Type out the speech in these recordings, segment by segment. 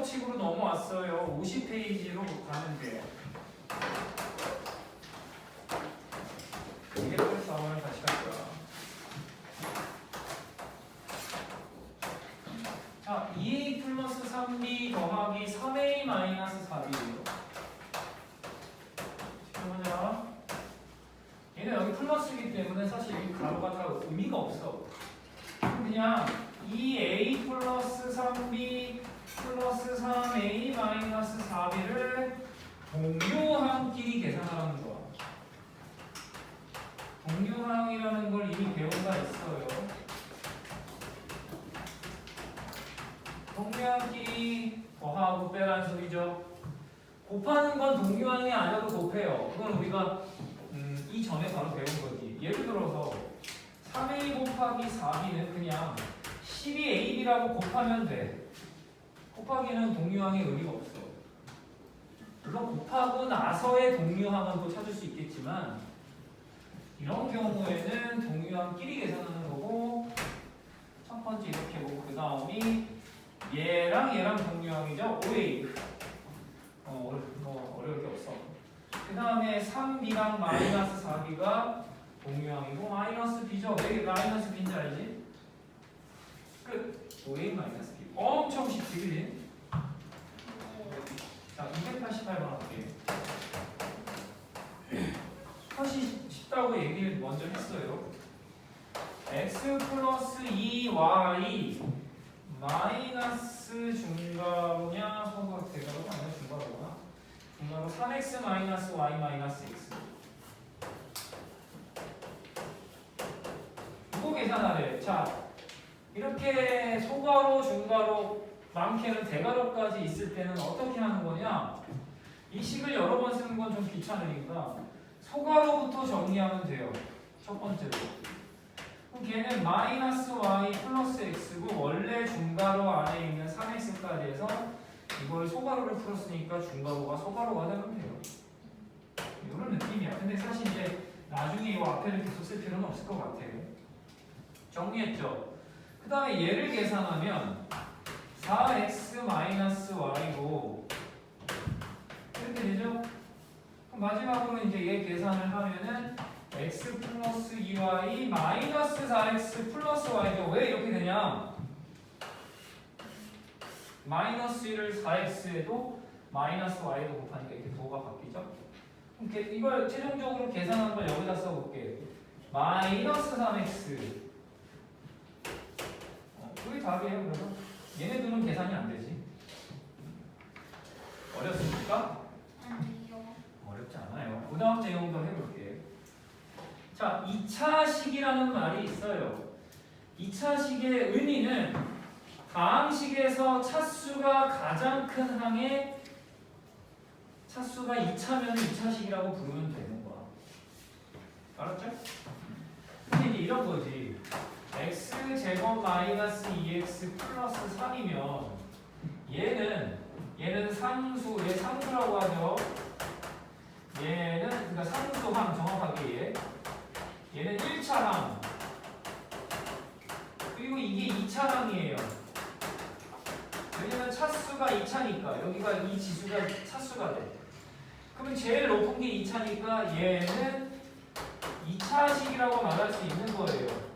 법칙으로 넘어왔어요. 50페이지로 가면 돼요. 284번을 다시 갈 거야. 자, 2a 플러스 3b 더하기 3a 마이너스 4b예요. 보자. 얘는 여기 플러스이기 때문에 사실 이 가로가 다 의미가 없어. 그냥 2a 플러스 3b 플러스 3a 마이너스 4b를 동료항끼리 계산하라는 거야. 동료항이라는 걸 이미 배운 바 있어요. 동료항끼리 더하고 빼라는 소리죠. 곱하는 건 동료항이 아니어도 곱해요. 그건 우리가 이전에 바로 배운 거지. 예를 들어서 3a 곱하기 4b는 그냥 12ab라고 곱하면 돼. 곱하기는 동료항의 의미가 없어. 물론 곱하고 나서의 동료항은 또 찾을 수 있겠지만 이런 경우에는 동료항끼리 계산하는 거고, 첫 번째 이렇게 보고 그 다음이 얘랑 얘랑 동료항이죠. 5a. 어려울 게 없어. 그 다음에 3b랑 마이너스 4b가 동료항이고 마이너스 b죠. 왜 마이너스 b인지 알지? 끝. 5a 마이너스 b. 엄청 쉽지, 그지? 자, 288번 할게요. 사실 쉽다고 얘기를 먼저 했어요. x 플러스 2y 마이너스 중괄호냐 소각 대괄호가 아니라 중괄호구나. 중괄호 3x 마이너스 y 마이너스 x. 이거 계산하래. 자, 이렇게 소괄호, 중괄호, 많게는 대괄호까지 있을 때는 어떻게 하는 거냐? 이 식을 여러 번 쓰는 건 좀 귀찮으니까 소괄호부터 정리하면 돼요. 첫 번째로. 그럼 걔는 마이너스 y 플러스 x고 원래 중괄호 안에 있는 3x까지 해서 이걸 소괄호를 풀었으니까 중괄호가 소괄호가 되면 돼요. 이런 느낌이야. 근데 사실 이제 나중에 이 앞에를 계속 쓸 필요는 없을 것 같아요. 정리했죠? 그 다음에 얘를 계산하면 4x 마이너스 y고 이렇게 되죠? 그럼 마지막으로 이제 얘 계산을 하면은 x 플러스 2y 마이너스 4x 플러스 y죠. 왜 이렇게 되냐? 마이너스 1을 4x에도 마이너스 y도 곱하니까 이렇게 도가 바뀌죠? 그럼 이걸 최종적으로 계산한 걸 여기다 써볼게요. 마이너스 3x 그게 답이에요. 그래서 얘네들은 계산이 안 되지. 어렵습니까? 아니요. 어렵지 않아요. 그 다음 내용도 해볼게요. 자, 2차식이라는 말이 있어요. 2차식의 의미는 다항식에서 차수가 가장 큰 항에 차수가 2차면 2차식이라고 부르면 되는 거야. 알았죠? 근데 이제 이런 거지. x제곱 마이너스 2x 플러스 3이면 얘는 상수, 얘 상수라고 하죠. 얘는 그러니까 상수항 정확하게 얘는 1차항 그리고 이게 2차항이에요. 왜냐면 차수가 2차니까 여기가 이 지수가 차수가 돼. 그러면 제일 높은 게 2차니까 얘는 2차식이라고 말할 수 있는 거예요.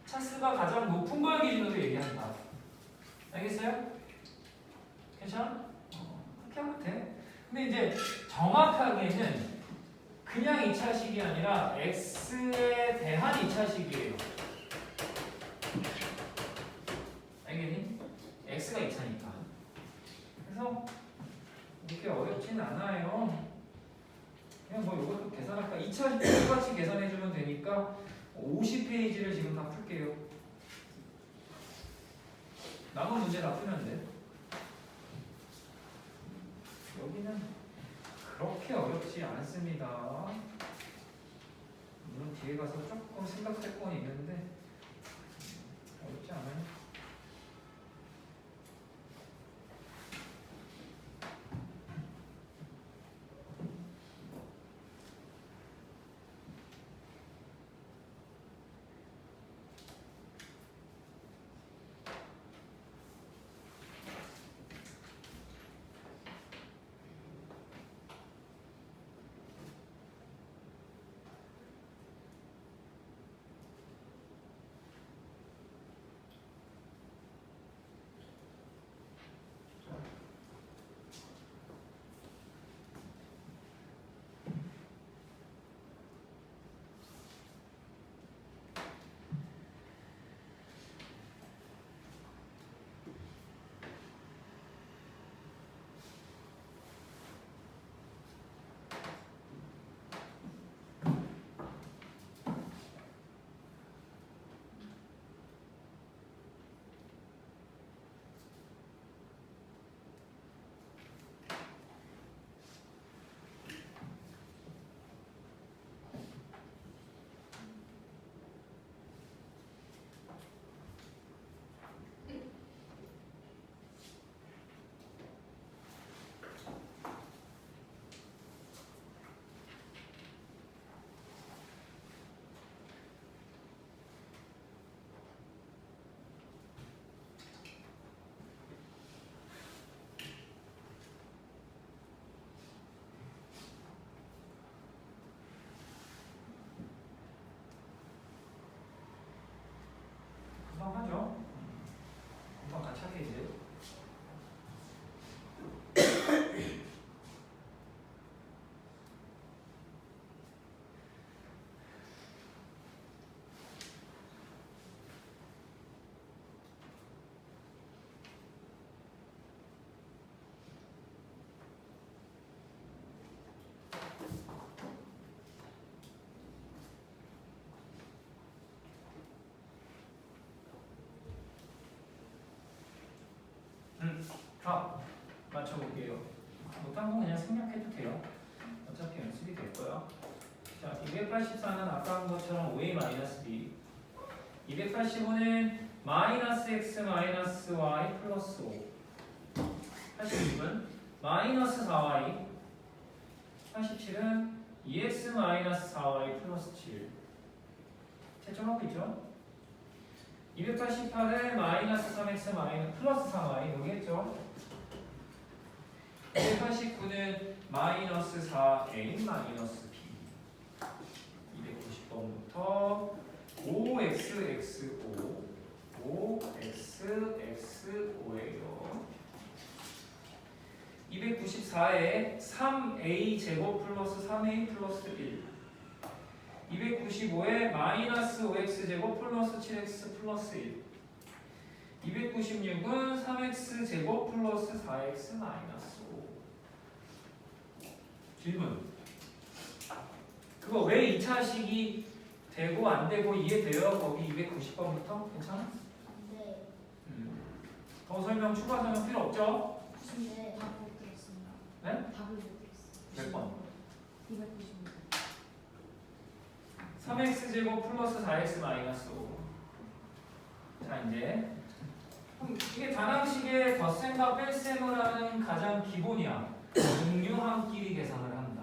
차수가 가장 높은 걸 기준으로 얘기한다. 알겠어요? 괜찮아? 그렇게 하면 돼. 근데 이제 정확하게는 그냥 2차식이 아니라 x에 대한 2차식이에요. 알겠니? x가 2차니까. 그래서 이렇게 어렵진 않아요. 그냥 뭐 이것도 계산할까? 2차식 똑같이 계산해주면 되니까 50페이지를 지금 다 풀게요. 남은 문제 다 풀면 돼. 여기는 그렇게 어렵지 않습니다. 물론 뒤에 가서 조금 생각할 건 있는데 어렵지 않아요. 답 맞춰볼게요. 못한 건 그냥 생략해도 돼요. 어차피 연습이 될 거야. 자, 284는 아까 한 것처럼 5a-b. 285는 -x -y 플러스 5. 86은 -4y. 87은 2x -4y 플러스 7. 채점하고 있죠? 288은 -3x 플러스 3y. 여기 했죠? 289는 -4a -b. 290번부터 5xx5 5xx5예요. 294에 3a 제곱 플러스 3a 플러스 1. 295에 -5x 제곱 플러스 7x 플러스 1. 296은 3x 제곱 플러스 4x 마이너스 5. 질문. 그거 왜 2차식이 되고 안 되고 이해돼요? 거기 290번부터? 괜찮아? 네. 더 설명, 추가 설명 필요 없죠? 근데 답을 못 들었습니다. 네? 답을 못 들었어요. 몇 번? 296. 3x 제곱 플러스 4x 마이너스 5. 자, 이제 이게 단항식의 덧셈과 뺄셈을 하는 가장 기본이야. 동류함끼리 계산을 한다.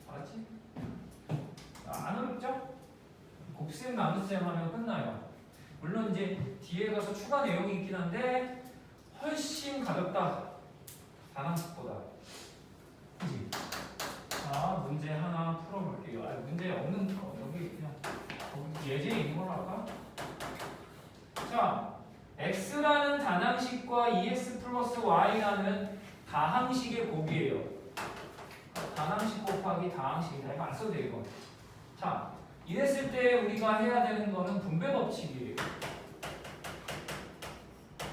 알았지? 안 어렵죠? 곱셈 나눗셈 하면 끝나요. 물론 이제 뒤에 가서 추가 내용이 있긴 한데 훨씬 가볍다. 단항식보다. 그치? 자, 문제 하나 풀어볼게요. 문제 없는 여기 그냥 예제에 있는 걸로 할까? 자, x라는 단항식과 2x 플러스 y라는 다항식의 곱이에요. 단항식 곱하기 다항식이다. 이거 안 써도 돼요, 이거. 자, 이랬을 때 우리가 해야 되는 거는 분배 법칙이에요.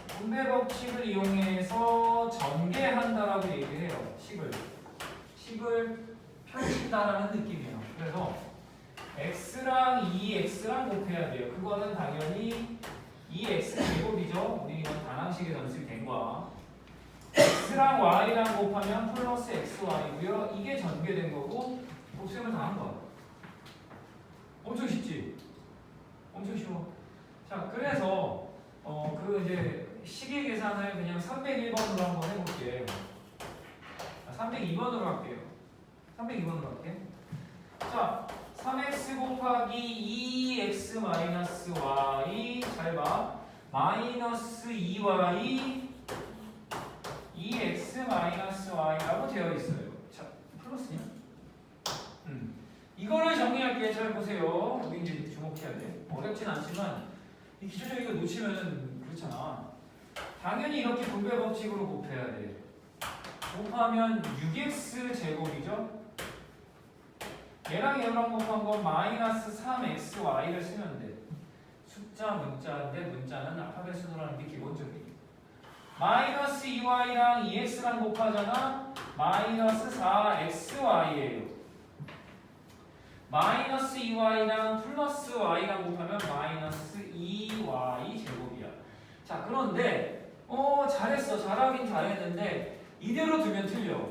분배 법칙을 이용해서 전개한다라고 얘기해요. 식을 펼친다라는 느낌이에요. 그래서 x랑 2x랑 곱해야 돼요. 그거는 당연히 2x 제곱이죠. 우리 이건 단항식에 연습이 된 거야. x랑 y랑 곱하면 플러스 xy고요. 이게 전개된 거고 곱셈을 다 한 거야. 엄청 쉽지? 엄청 쉬워. 자, 그래서 그 이제 식의 계산을 그냥 301번으로 한번 해볼게. 302번으로 할게요. 302번으로 할게. 자, 3x 곱하기 2x 마이너스 y 잘 봐. 마이너스 2y 2x 마이너스 y라고 되어 있어요. 자, 플러스냐? 이거를 정리할게. 잘 보세요. 여기 이제 주목해야 돼. 어렵진 않지만 이 기초적인 거 놓치면 그렇잖아. 당연히 이렇게 분배 법칙으로 곱해야 돼. 곱하면 6x 제곱이죠. 얘랑 얘랑 곱한 건 마이너스 3xy를 쓰면 돼. 숫자 문자인데 문자는 알파벳 순으로는 게 기본적이에요. 마이너스 2y랑 2x랑 곱하잖아. 마이너스 4xy예요. 마이너스 2y랑 플러스 y랑 곱하면 마이너스 2y 제곱이야. 자, 그런데 잘했어. 잘하긴 잘했는데 이대로 두면 틀려.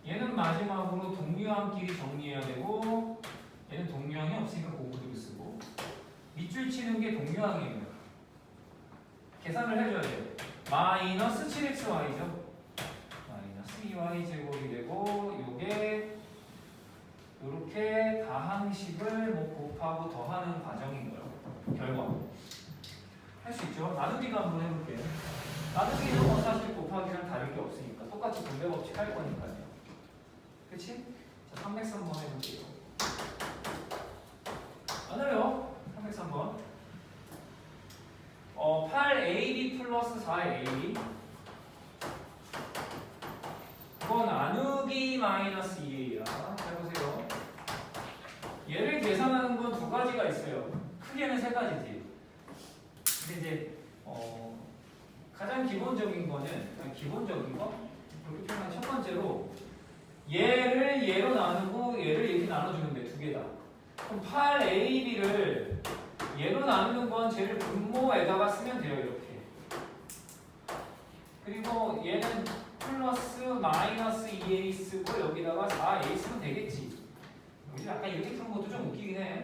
얘는 마지막으로 동류함끼리 정리해야 되고 얘는 동류항이 없으니까 고구두를 쓰고 밑줄 치는 게 동류항이에요. 계산을 해줘야 돼. 마이너스 7xy죠. 마이너스 2y 제곱이 되고 요게 이렇게 다항식을 곱하고 더하는 과정인 거예요. 결과. 할 수 있죠? 나누기도 한번 해볼게요. 나누기는 뭐 사실 곱하기랑 다를 게 없으니까 똑같이 분배 법칙 할 거니까요. 그치? 자, 303번 해볼게요. 안 어려워. 303번. 8ab 플러스 4ab. 그거 나누기 마이너스 2a야. 잘 보세요. 얘를 계산하는 건 두 가지가 있어요. 크게는 세 가지지. 근데 이제 가장 기본적인 거는 기본적인 거? 그렇게 표현한 첫 번째로 얘를 얘로 나누고 얘를 이렇게 나눠주는데 두 개다. 그럼 8ab를 얘로 나누는 건 쟤를 분모에다가 쓰면 돼요. 이렇게. 그리고 그리고 얘는 플러스 마이너스 2a 쓰고 여기다가 4a 쓰면 되겠지. 여기 약간 이렇게 푸는 것도 좀 웃기긴 해.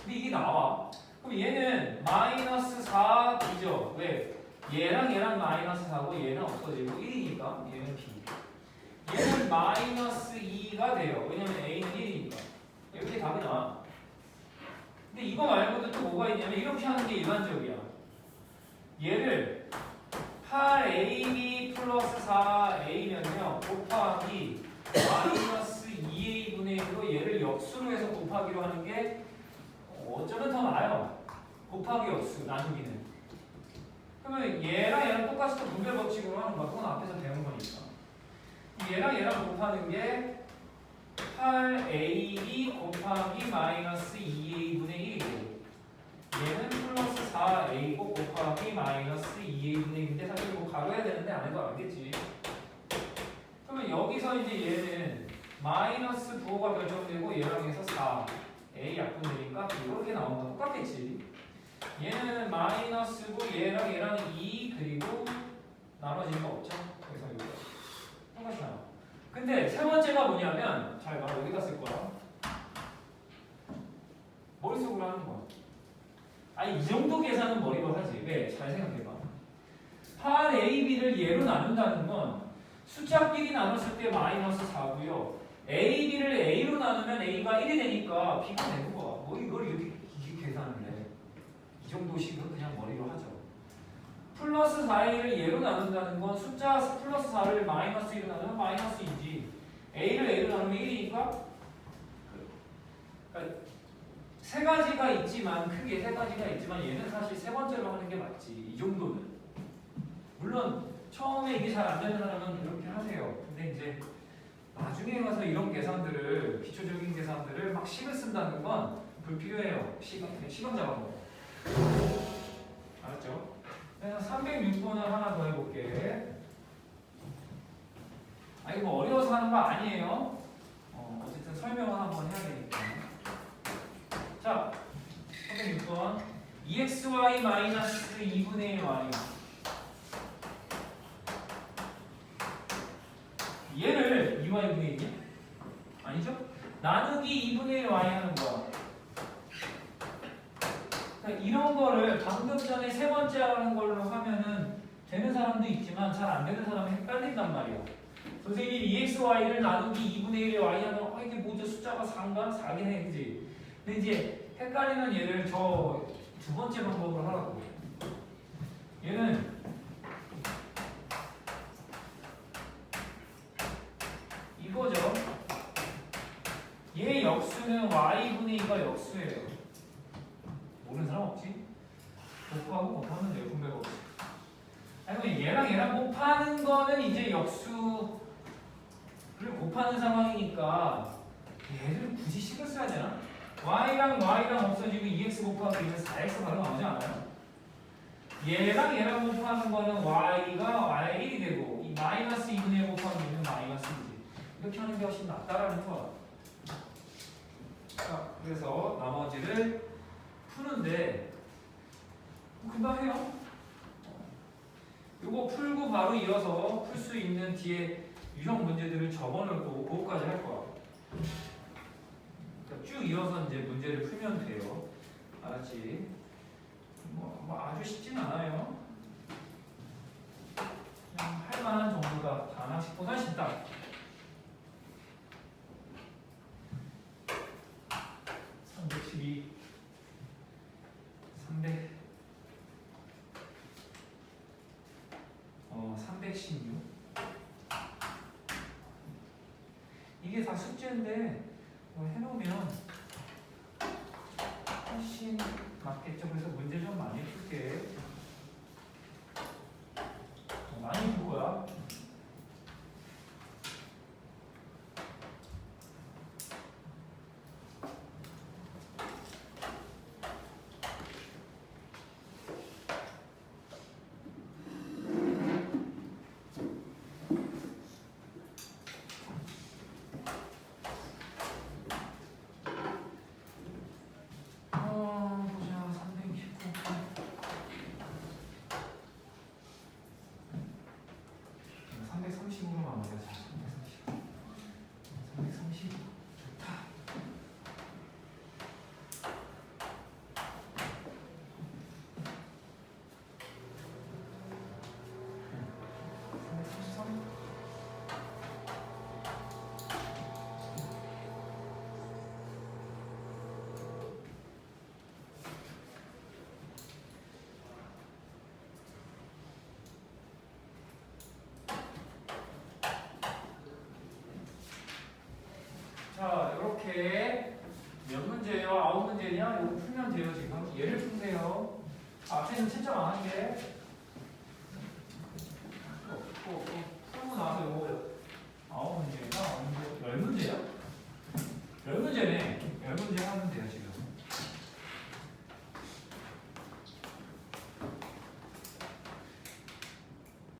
근데 이게 나와. 그럼 얘는 마이너스 4b죠. 왜? 얘랑 마이너스 4고 얘는 없어지고 1이니까 얘는 b. 얘는 마이너스 2가 돼요. 왜냐면 a는 1이니까. 이렇게 답이 나와. 근데 이거 말고도 또 뭐가 있냐면 이렇게 하는 게 일반적이야. 얘를 8ab 플러스 4a면요 곱하기 마이너스 2a분의 1로 얘를 역수로 해서 곱하기로 하는 게 어쩌면 더 나아요. 곱하기 역수 나누기는. 그러면 얘랑 똑같이 또 분별 법칙으로 하는 거야. 그건 앞에서 배운 거니까. 얘랑 곱하는 게 8ab 곱하기 마이너스 2a분의 1이고 얘는 플러스 4a고 곱하기 마이너스 2a분의 1인데 사실 뭐 가로해야 되는데 안 해도 알겠지. 그러면 여기서 이제 얘는 마이너스 부호가 결정되고 얘랑 해서 4a 약분되니까 이렇게 나온 거 똑같겠지. 얘는 마이너스고 얘랑 2 그리고 나눠지는 거 없죠. 그래서 이거 똑같이 나와. 근데 세 번째가 뭐냐면 잘 봐. 여기다 쓸 거야. 머릿속으로 하는 거야. 아니 이 정도 계산은 머리로 하지. 왜? 잘 생각해봐. 8ab를 얘로 나눈다는 건 숫자끼리 나눴을 때 마이너스 4고요. ab를 a로 나누면 a가 1이 되니까 b가 되는 거야. 뭐 이걸 이렇게 계산을 해. 이 정도 식은 그냥 머리로 하죠. 플러스 4a를 얘로 나눈다는 건 숫자 플러스 4를 마이너스 1로 나누면 마이너스 2지. a를 a로 나누면 1이니까 그러니까 세 가지가 있지만 크게 세 가지가 있지만 얘는 사실 세 번째로 하는 게 맞지. 이 정도는. 물론 처음에 이게 잘 안 되는 사람은 그렇게 하세요. 근데 이제 나중에 가서 이런 계산들을 기초적인 계산들을 막 식을 쓴다는 건 불필요해요. 시간 잡아먹어. 알았죠? 그래서 306번을 하나 더 해볼게. 아 이거 뭐 어려워서 하는 거 아니에요. 어쨌든 설명을 한번 해야 되니까. 자, 306번 2xy 마이너스 2분의 1y 얘를 2y분의 1이냐? 아니죠? 나누기 2분의 1y 하는 거야. 그러니까 이런 거를 방금 전에 세 번째 하는 걸로 하면은 되는 사람도 있지만 잘 안 되는 사람은 헷갈린단 말이야. 선생님 2xy를 나누기 2분의 1의 y 하면 이게 뭐죠? 숫자가 4인가? 4긴 해, 그지? 근데 이제 헷갈리는 얘를 저 두 번째 방법으로 하라고. 얘는 이거죠. 얘 역수는 y분의 2가 역수예요. 모르는 사람 없지? 곱하고 곱하면 돼요. 분배 법칙. 아니 얘랑 곱하는 거는 이제 역수를 곱하는 상황이니까 얘를 굳이 식을 써야 되나? y랑 없어지고 2x 곱하기 2는 4x 바로 나오지 않아요? 얘랑 곱하는 거는 y가 y1이 되고 이 마이너스 2분의 1 곱하기 2는 마이너스 2지. 이렇게 하는 게 훨씬 낫다라는 거야. 자, 그래서 나머지를 푸는데 금방 해요. 이거 풀고 바로 이어서 풀 수 있는 뒤에 유형 문제들을 적어놓을 거고 그거까지 할 거야. 그러니까 쭉 이어서 이제 문제를 풀면 돼요. 알았지? 뭐 아주 쉽진 않아요. 그냥 할 만한 정도가 하나씩보다 쉽다. 312, 316. 이게 다 숙제인데 해놓으면 훨씬 맞겠죠. 그래서 문제 좀 많이 풀게. 많이 풀 거야. 보자. 319. 돼요. 330. 좋다. 자, 이렇게 몇 문제예요? 9문제냐? 이거 풀면 돼요, 지금. 얘를 푸세요. 앞에는 채점 안 하게. 풀고 나서 이거 9문제인가? 10문제야? 10문제네. 10문제 하면 돼요, 지금.